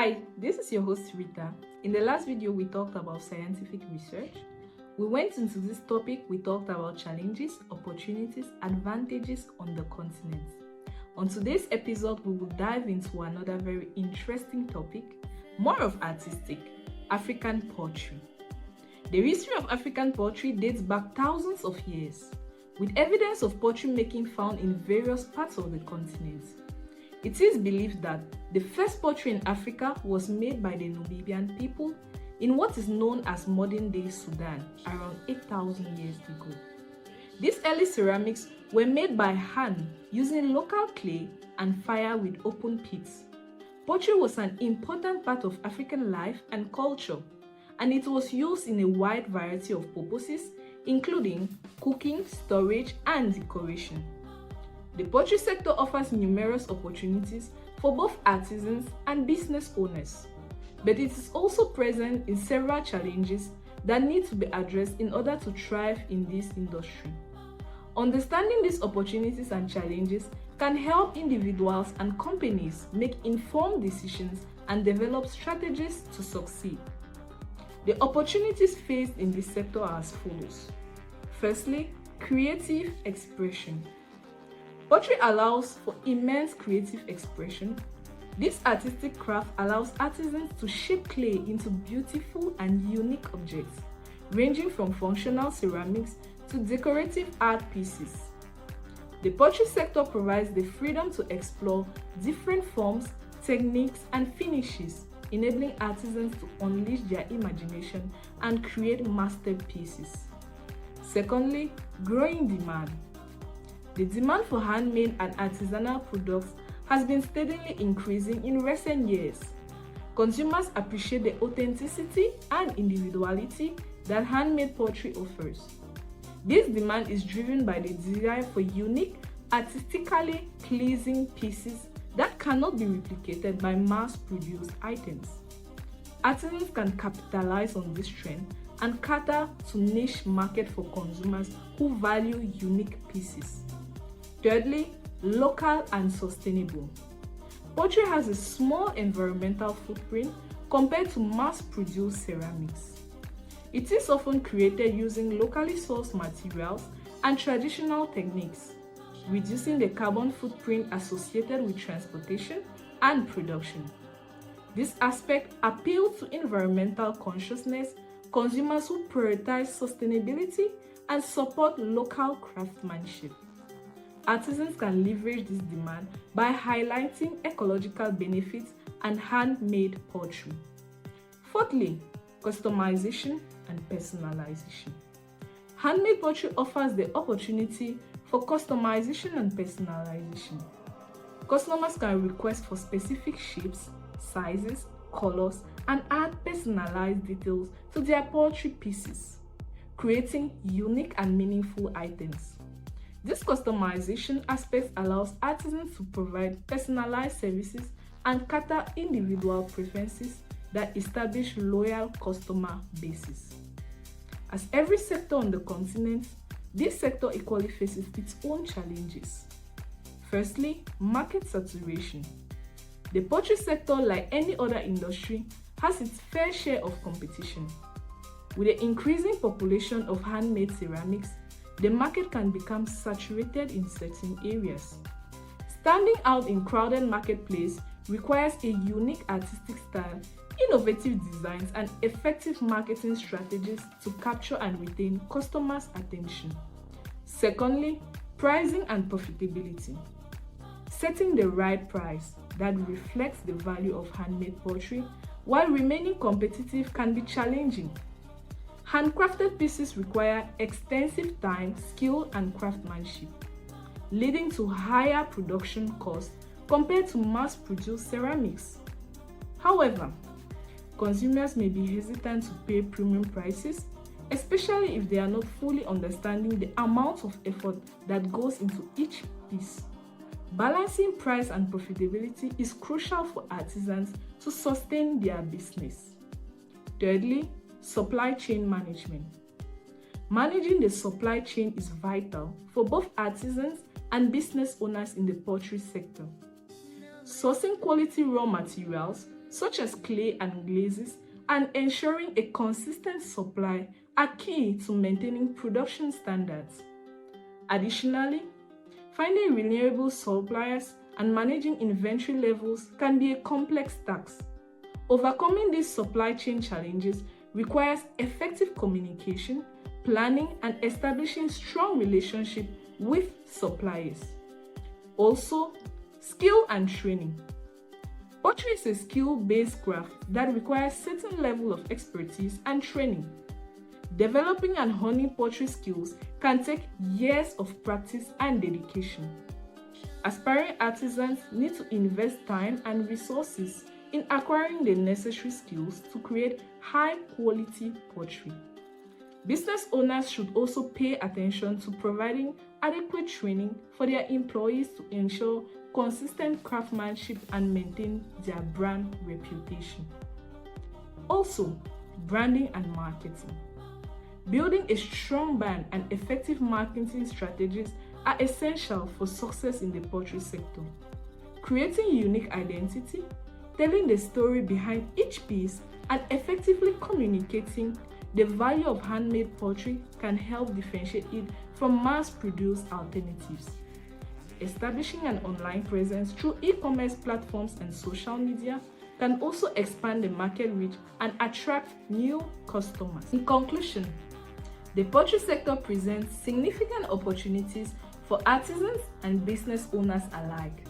Hi, this is your host Rita. In the last video, we talked about scientific research. We went into this topic, we talked about challenges, opportunities, advantages on the continent. On today's episode, we will dive into another very interesting topic, more of artistic, African pottery. The history of African pottery dates back thousands of years, with evidence of pottery making found in various parts of the continent. It is believed that the first pottery in Africa was made by the Nubian people in what is known as modern-day Sudan around 8,000 years ago. These early ceramics were made by hand using local clay and fire with open pits. Pottery was an important part of African life and culture, and it was used in a wide variety of purposes, including cooking, storage, and decoration. The pottery sector offers numerous opportunities for both artisans and business owners, but it is also present in several challenges that need to be addressed in order to thrive in this industry. Understanding these opportunities and challenges can help individuals and companies make informed decisions and develop strategies to succeed. The opportunities faced in this sector are as follows. Firstly, creative expression. Pottery allows for immense creative expression. This artistic craft allows artisans to shape clay into beautiful and unique objects, ranging from functional ceramics to decorative art pieces. The pottery sector provides the freedom to explore different forms, techniques, and finishes, enabling artisans to unleash their imagination and create masterpieces. Secondly, growing demand. The demand for handmade and artisanal products has been steadily increasing in recent years. Consumers appreciate the authenticity and individuality that handmade pottery offers. This demand is driven by the desire for unique, artistically pleasing pieces that cannot be replicated by mass-produced items. Artisans can capitalize on this trend and cater to niche market for consumers who value unique pieces. Thirdly, local and sustainable. Pottery has a small environmental footprint compared to mass-produced ceramics. It is often created using locally sourced materials and traditional techniques, reducing the carbon footprint associated with transportation and production. This aspect appeals to environmental consciousness, consumers who prioritize sustainability and support local craftsmanship. Artisans can leverage this demand by highlighting ecological benefits and handmade pottery. Fourthly, customization and personalization. Handmade pottery offers the opportunity for customization and personalization. Customers can request for specific shapes, sizes, colors, and add personalized details to their pottery pieces, creating unique and meaningful items. This customization aspect allows artisans to provide personalized services and cater individual preferences that establish loyal customer bases. As every sector on the continent, this sector equally faces its own challenges. Firstly, market saturation. The pottery sector, like any other industry, has its fair share of competition. With the increasing population of handmade ceramics, the market can become saturated in certain areas. Standing out in crowded marketplace requires a unique artistic style, innovative designs, and effective marketing strategies to capture and retain customers' attention. Secondly, pricing and profitability. Setting the right price that reflects the value of handmade pottery while remaining competitive can be challenging. Handcrafted pieces require extensive time, skill, and craftsmanship, leading to higher production costs compared to mass-produced ceramics. However, consumers may be hesitant to pay premium prices, especially if they are not fully understanding the amount of effort that goes into each piece. Balancing price and profitability is crucial for artisans to sustain their business. Thirdly, supply chain management. Managing the supply chain is vital for both artisans and business owners in the pottery sector. Sourcing quality raw materials, such as clay and glazes, and ensuring a consistent supply are key to maintaining production standards. Additionally, finding reliable suppliers and managing inventory levels can be a complex task. Overcoming these supply chain challenges requires effective communication, planning, and establishing strong relationships with suppliers. Also, skill and training. Pottery is a skill-based craft that requires certain level of expertise and training. Developing and honing pottery skills can take years of practice and dedication. Aspiring artisans need to invest time and resources in acquiring the necessary skills to create high-quality pottery. Business owners should also pay attention to providing adequate training for their employees to ensure consistent craftsmanship and maintain their brand reputation. Also, branding and marketing. Building a strong brand and effective marketing strategies are essential for success in the pottery sector. Creating unique identity, telling the story behind each piece, and effectively communicating the value of handmade pottery can help differentiate it from mass-produced alternatives. Establishing an online presence through e-commerce platforms and social media can also expand the market reach and attract new customers. In conclusion, the pottery sector presents significant opportunities for artisans and business owners alike.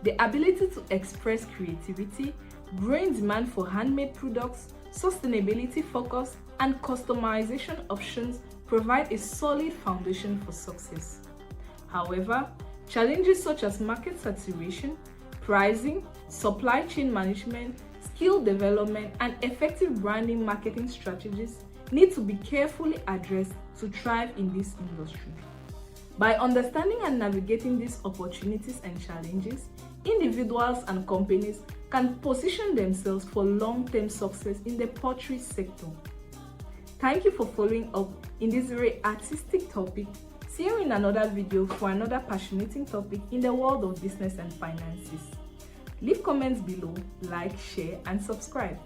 The ability to express creativity, growing demand for handmade products, sustainability focus, and customization options provide a solid foundation for success. However, challenges such as market saturation, pricing, supply chain management, skill development, and effective branding marketing strategies need to be carefully addressed to thrive in this industry. By understanding and navigating these opportunities and challenges, individuals and companies can position themselves for long-term success in the pottery sector. Thank you for following up in this very artistic topic. See you in another video for another passionate topic in the world of business and finances. Leave comments below, like, share, and subscribe.